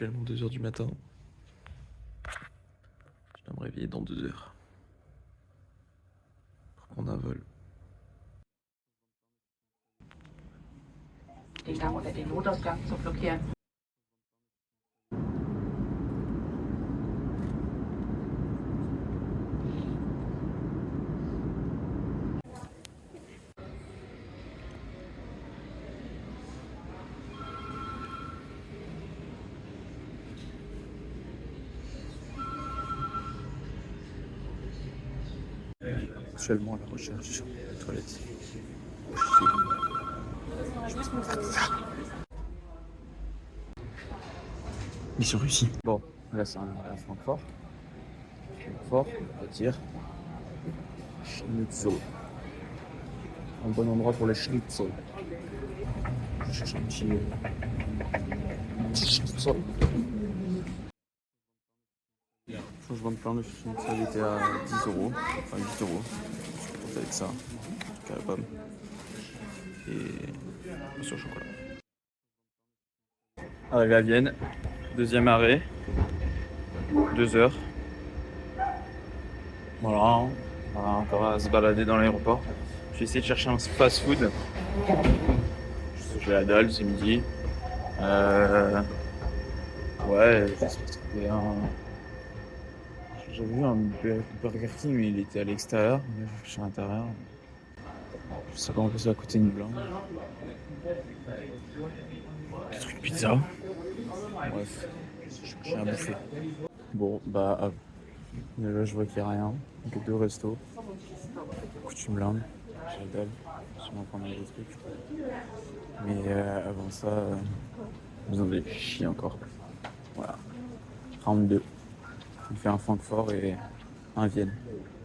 Actuellement 2h du matin. Je dois me réveiller dans 2 heures pour prendre un vol. Den Gang oder den Notausgang zu blockieren. Actuellement à la recherche de toilettes. Mission réussie. Bon, là c'est un Francfort. Francfort, on va dire. Schnitzel. Un bon endroit pour le schnitzel. Je cherche un petit schnitzel. Changement de plan, le schnitzel il était à 10 euros. Enfin 8 euros. Je suis content avec ça. En tout cas la pomme. Et sur le chocolat. Arrivé à Vienne. Deuxième arrêt. 2 heures. Voilà, on va encore se balader dans l'aéroport. Je vais essayer de chercher un fast-food. Je vais à dalle, c'est midi. Ouais, j'ai vu un Burger King, mais il était à l'extérieur. Là, je suis à l'intérieur. Je sais pas en plus à côté une blinde. Des trucs pizza. Bref, j'ai à bouffer. Bon, bah, déjà je vois qu'il n'y a rien. Que 2 restos. Coutume blinde. J'ai la dalle. Sûrement prendre des trucs. Mais avant ça, vous en avez chier encore. Voilà. Round 2. On fait un Francfort et un Vienne.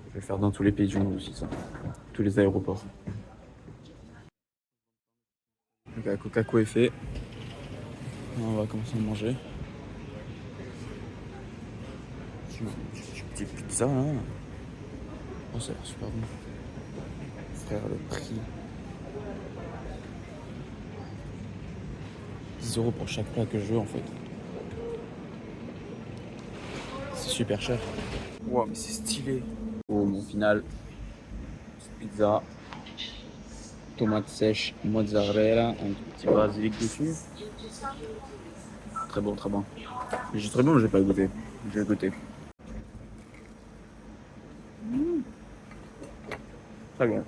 Je vais le faire dans tous les pays du monde aussi, ça. Tous les aéroports. Donc la Coca-Cola est fait. On va commencer à manger. Petite pizza là. Oh, ça a l'air super bon. Frère, le prix. 10 euros pour chaque plat que je veux en fait. C'est super cher. Wow, mais c'est stylé. Oh, mon final. Pizza. Tomate sèche, mozzarella, un petit basilic dessus. Très bon, très bon. Mais j'ai très bon, j'ai pas goûté. Je vais goûter. Très bon.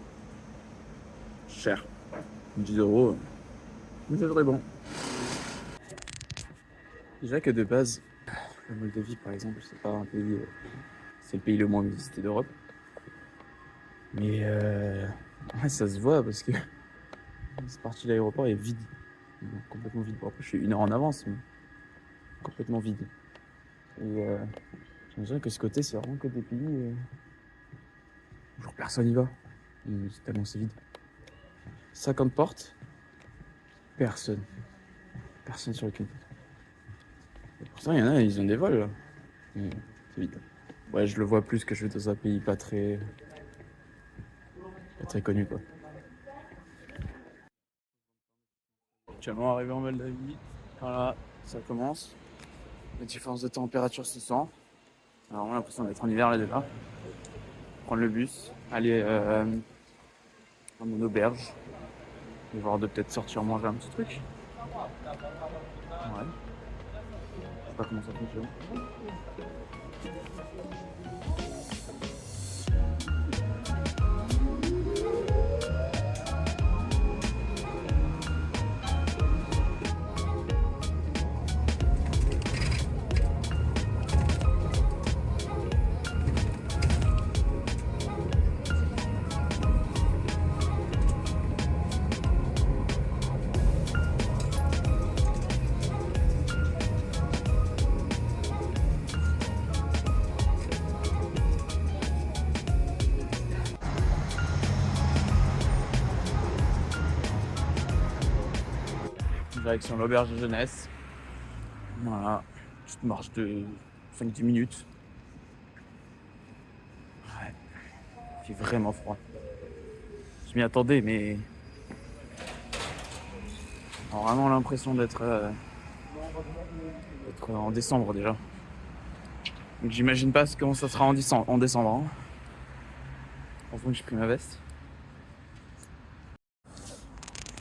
Cher. 10 euros. Mais c'est très bon. Déjà que de base, la Moldavie par exemple, c'est pas un pays. C'est le pays le moins visité d'Europe. Mais ouais, ça se voit parce que cette partie de l'aéroport est vide. Complètement vide. Bon, après, je suis 1 heure en avance, mais complètement vide. Et j'ai l'impression que ce côté, c'est vraiment que des pays où genre personne y va. C'est tellement c'est vide. 50 portes, personne. Personne sur le quai. Et pourtant, il y en a, ils ont des vols là. Mais c'est vide. Ouais, je le vois plus que je vais dans un pays pas très connu quoi. Actuellement arrivé en Moldavie. Voilà, ça commence. La différence de température se sent. Alors on a l'impression d'être en hiver là déjà. Prendre le bus, aller à mon auberge. Et voir de peut-être sortir manger un petit truc. Ouais. Je sais pas comment ça fonctionne. Direction l'auberge de jeunesse. Voilà, petite marche de 5-10 minutes. Ouais, il fait vraiment froid. Je m'y attendais, mais j'ai vraiment l'impression d'être Être en décembre déjà. Donc j'imagine pas comment ça sera en décembre. Hein. Heureusement que j'ai pris ma veste.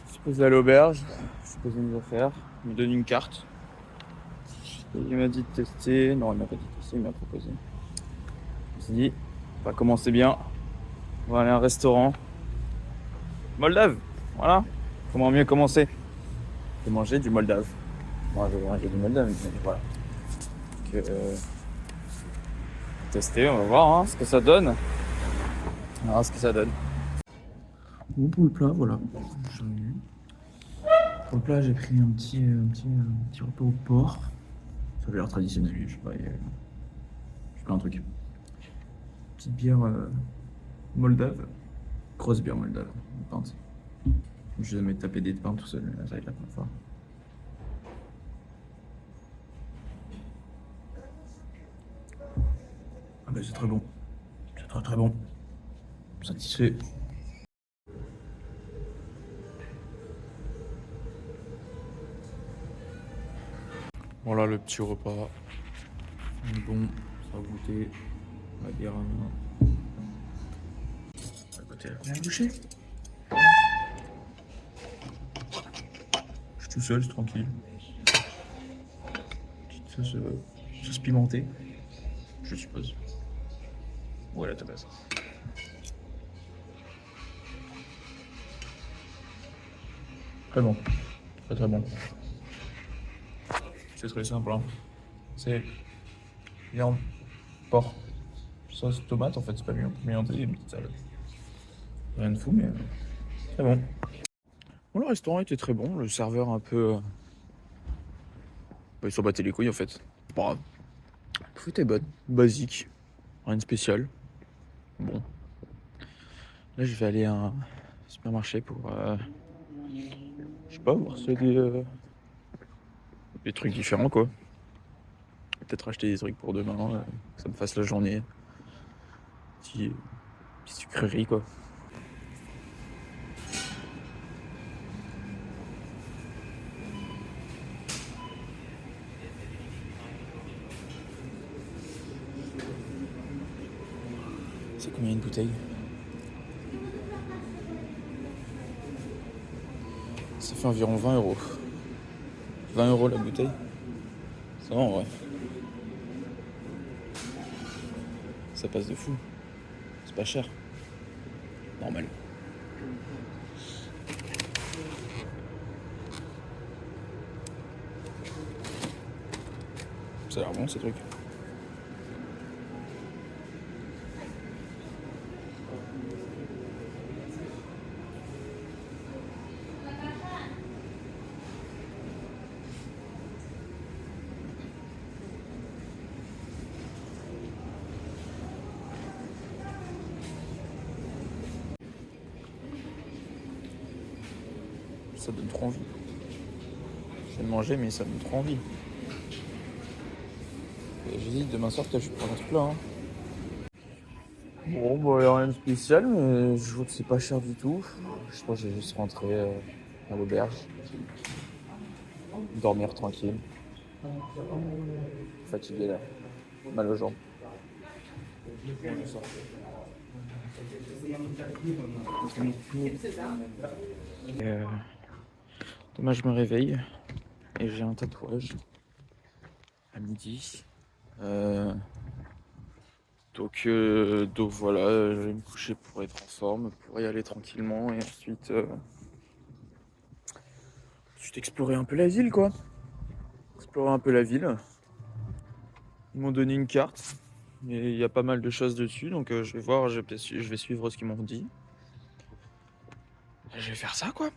Je suis posé à l'auberge, je suis posé mes affaires, il me donne une carte. Et il m'a dit de tester. Non, il m'a pas dit de tester, il m'a proposé. Je me suis dit, on va commencer bien. On va aller à un restaurant. Moldave, voilà. Comment mieux commencer que manger du Moldave. Moi, je vais manger du Moldave, mais voilà. Donc, tester, on va voir hein, ce que ça donne. On verra ce que ça donne. Bon, pour le plat, voilà. Pour le plat, j'ai pris un petit repas au porc. Ça avait l'air traditionnel, je sais pas. Je plein un truc. Petite bière moldave. Grosse bière moldave. Pinte. Je vais me taper des pains tout seul, ça va être la première fois. Ah bah c'est très bon. C'est très très bon. Satisfait. Voilà le petit repas. Bon, ça va goûter. La bière à main. Ça va goûter la première bouchée. Je suis tout seul, c'est tranquille. Petite sauce pimentée, je suppose. Ouais, la tabasse. Très bon. Très très bon. C'est très simple. Hein. C'est viande, porc, sauce tomate en fait, c'est pas pimenté, une petite salade. Rien de fou, mais très bon. Bon, le restaurant était très bon, le serveur un peu. Bah, il s'en battait les couilles en fait. Bon, tout était bonne, basique, rien de spécial. Bon. Là, je vais aller à un supermarché pour. Je sais pas, voir s'il y a des trucs différents quoi. Peut-être acheter des trucs pour demain, que ça me fasse la journée. Petite sucrerie quoi. C'est combien une bouteille? Ça fait environ 20 euros. 20 euros la bouteille. Ça va en vrai. Ça passe de fou. C'est pas cher. Normal. Ça a l'air bon ces trucs. Ça donne trop envie. Je viens de manger mais ça donne trop envie. J'hésite demain soir peut-être je vais prendre un truc là. Hein. Bon bah y'a rien de spécial mais je vois que c'est pas cher du tout. Je pense que je vais juste rentrer à l'auberge. Dormir tranquille. Fatigué là. Mal aux jambes. Demain je me réveille et j'ai un tatouage à midi. Donc voilà, je vais me coucher pour être en forme, pour y aller tranquillement et ensuite explorer un peu la ville quoi. Explorer un peu la ville. Ils m'ont donné une carte. Et il y a pas mal de choses dessus, donc je vais voir, je vais suivre ce qu'ils m'ont dit. Je vais faire ça quoi.